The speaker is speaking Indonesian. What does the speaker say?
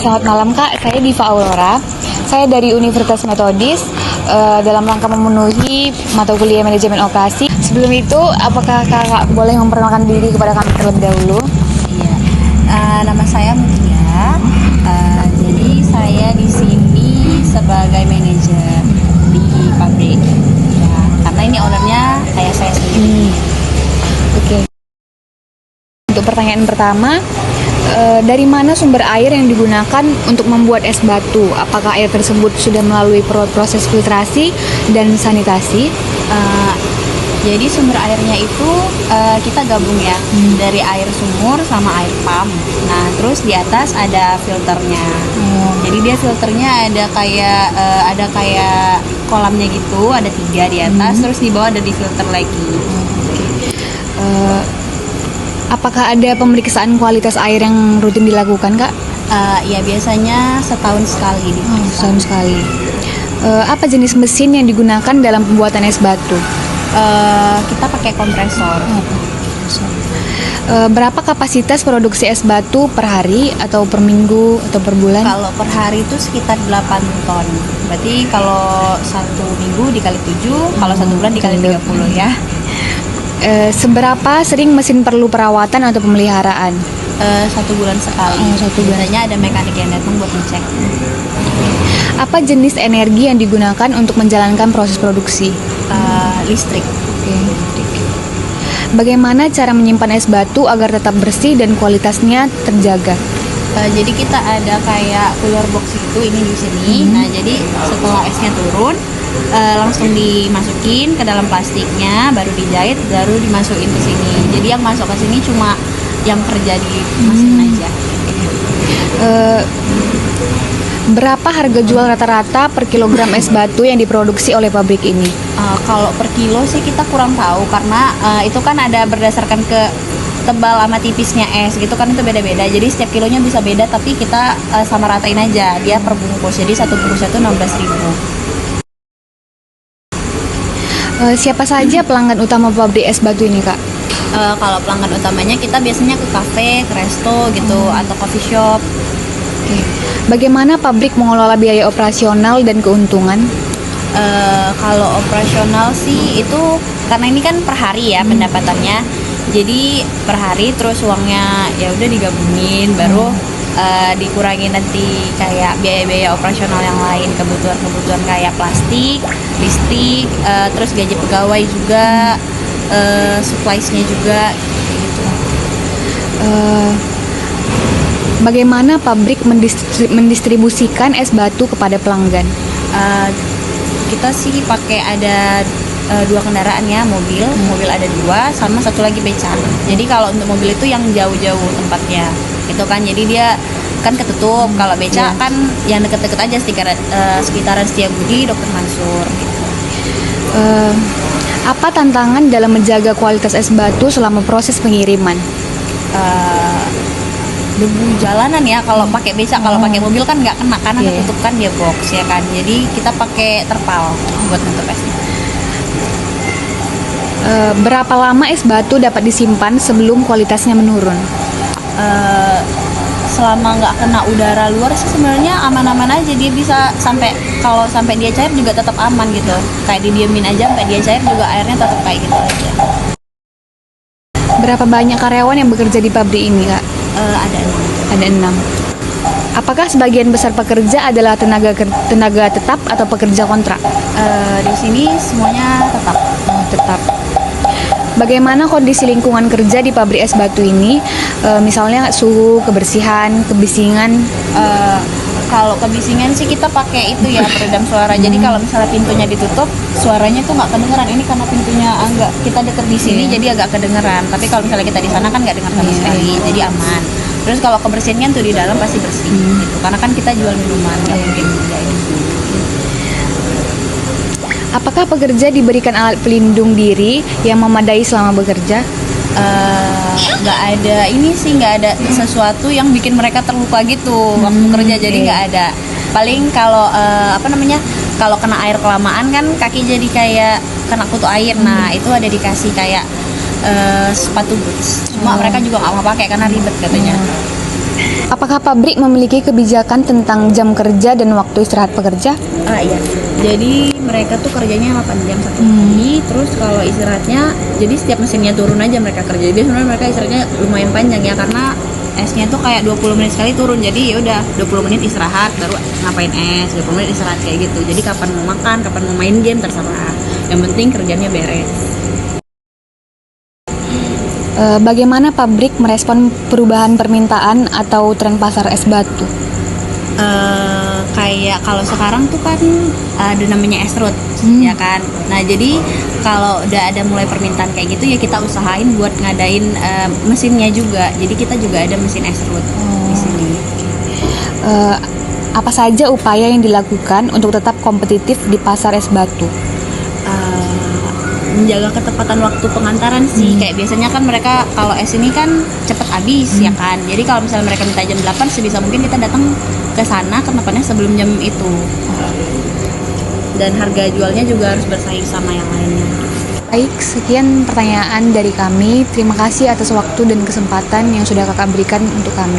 Selamat malam Kak, saya Diva Aurora. Saya dari Universitas Metodis dalam rangka memenuhi mata kuliah manajemen operasi. Sebelum itu, apakah Kakak boleh memperkenalkan diri kepada kami terlebih dahulu? Iya, nama saya Mutia. Jadi saya di sini sebagai manajer di pabrik. Ya, karena ini ownernya kayak saya sendiri. Oke. Untuk pertanyaan pertama, dari mana sumber air yang digunakan untuk membuat es batu? Apakah air tersebut sudah melalui proses filtrasi dan sanitasi? Jadi sumber airnya itu kita gabung ya, dari air sumur sama air pump. Nah, terus di atas ada filternya. Jadi dia filternya ada kayak kolamnya gitu, ada 3 di atas, terus di bawah ada di filter lagi. Apakah ada pemeriksaan kualitas air yang rutin dilakukan, Kak? Ya biasanya setahun sekali diperiksa. Setahun sekali. Apa jenis mesin yang digunakan dalam pembuatan es batu? Kita pakai kompresor. Berapa kapasitas produksi es batu per hari atau per minggu atau per bulan? Kalau per hari itu sekitar 8 ton. Berarti kalau 1 minggu dikali 7, kalau 1 bulan dikali 30 ya. Seberapa sering mesin perlu perawatan atau pemeliharaan? 1 bulan sekali. 1 bulan. Biasanya ada mekanik yang datang buat ngecek. Apa jenis energi yang digunakan untuk menjalankan proses produksi? Listrik. Bagaimana cara menyimpan es batu agar tetap bersih dan kualitasnya terjaga? Jadi kita ada kayak cooler box itu ini di sini. Nah, jadi setelah esnya turun, langsung dimasukin ke dalam plastiknya, baru dijahit, baru dimasukin ke sini. Jadi yang masuk ke sini cuma yang kerja di mesin aja. Berapa harga jual rata-rata per kilogram es batu yang diproduksi oleh pabrik ini? Kalau per kilo sih kita kurang tahu karena itu kan ada berdasarkan ke tebal sama tipisnya es gitu kan, itu beda-beda. Jadi setiap kilonya bisa beda, tapi kita sama ratain aja dia per bungkus. Jadi 1 bungkusnya itu 16.000. Siapa saja pelanggan utama pabrik es batu ini, Kak? Kalau pelanggan utamanya kita biasanya ke kafe, ke resto gitu, atau coffee shop. Oke. Bagaimana pabrik mengelola biaya operasional dan keuntungan? Kalau operasional sih itu karena ini kan per hari ya pendapatannya. Jadi per hari terus uangnya ya udah digabungin, baru dikurangi nanti kayak biaya-biaya operasional yang lain, kebutuhan-kebutuhan kayak plastik, listrik, terus gaji pegawai juga, supplies-nya juga gitu. Bagaimana pabrik mendistribusikan es batu kepada pelanggan? Kita sih pakai ada 2 kendaraan ya, mobil ada 2 sama 1 lagi beca. Jadi kalau untuk mobil itu yang jauh-jauh tempatnya itu kan, jadi dia kan ketutup. Kalau beca kan yang deket-deket aja, sekitaran Setiabudi, Dr. Mansur gitu. Apa tantangan dalam menjaga kualitas es batu selama proses pengiriman? Debu jalanan ya kalau pakai beca. Kalau pakai mobil kan nggak kena karena ketutup kan dia box ya kan, jadi kita pakai terpal buat nutup esnya. Berapa lama es batu dapat disimpan sebelum kualitasnya menurun? Selama nggak kena udara luar sih sebenarnya aman-aman aja, dia bisa kalau sampai dia cair juga tetap aman gitu, kayak didiemin aja sampai dia cair juga airnya tetap kayak gitu aja. Berapa banyak karyawan yang bekerja di pabrik ini, Kak? Ada 6. Apakah sebagian besar pekerja adalah tenaga tetap atau pekerja kontrak? Di sini semuanya tetap. Tetap. Bagaimana kondisi lingkungan kerja di pabrik es batu ini? Misalnya suhu, kebersihan, kebisingan. Kalau kebisingan sih kita pakai itu ya, peredam suara. Jadi kalau misalnya pintunya ditutup, suaranya tuh nggak kedengeran. Ini karena pintunya agak kita deket di sini, jadi agak kedengeran. Tapi kalau misalnya kita di sana kan nggak dengar sama sekali, jadi aman. Terus kalau kebersihannya tuh di dalam pasti bersih gitu. Karena kan kita jual minuman, nggak mungkin kayak gitu. Apakah pekerja diberikan alat pelindung diri yang memadai selama bekerja? Nggak ada nggak ada sesuatu yang bikin mereka terluka gitu waktu kerja, jadi nggak ada. Paling kalau kalau kena air kelamaan kan kaki jadi kayak kena kutu air. Nah itu ada dikasih kayak sepatu boots, cuma mereka juga nggak mau pakai karena ribet katanya. Apakah pabrik memiliki kebijakan tentang jam kerja dan waktu istirahat pekerja? Iya. Jadi mereka tuh kerjanya 8 jam satu hari, terus kalau istirahatnya, jadi setiap mesinnya turun aja mereka kerja. Jadi sebenarnya mereka istirahatnya lumayan panjang ya, karena esnya tuh kayak 20 menit sekali turun. Jadi ya udah 20 menit istirahat, baru ngapain es, 20 menit istirahat kayak gitu. Jadi kapan mau makan, kapan mau main game terserah. Yang penting kerjanya beres. Bagaimana pabrik merespon perubahan permintaan atau tren pasar es batu? Kayak kalau sekarang tuh kan ada namanya esrut, ya kan. Nah jadi kalau udah ada mulai permintaan kayak gitu ya kita usahain buat ngadain mesinnya juga. Jadi kita juga ada mesin esrut di sini. Apa saja upaya yang dilakukan untuk tetap kompetitif di pasar es batu? Menjaga ketepatan waktu pengantaran sih. Kayak biasanya kan mereka kalau es ini kan cepet habis ya kan. Jadi kalau misalnya mereka minta jam 8, sebisa mungkin kita datang ke sana ke tempatnya sebelum jam itu. Dan harga jualnya juga harus bersaing sama yang lainnya. Baik, sekian pertanyaan dari kami. Terima kasih atas waktu dan kesempatan yang sudah kakak berikan untuk kami.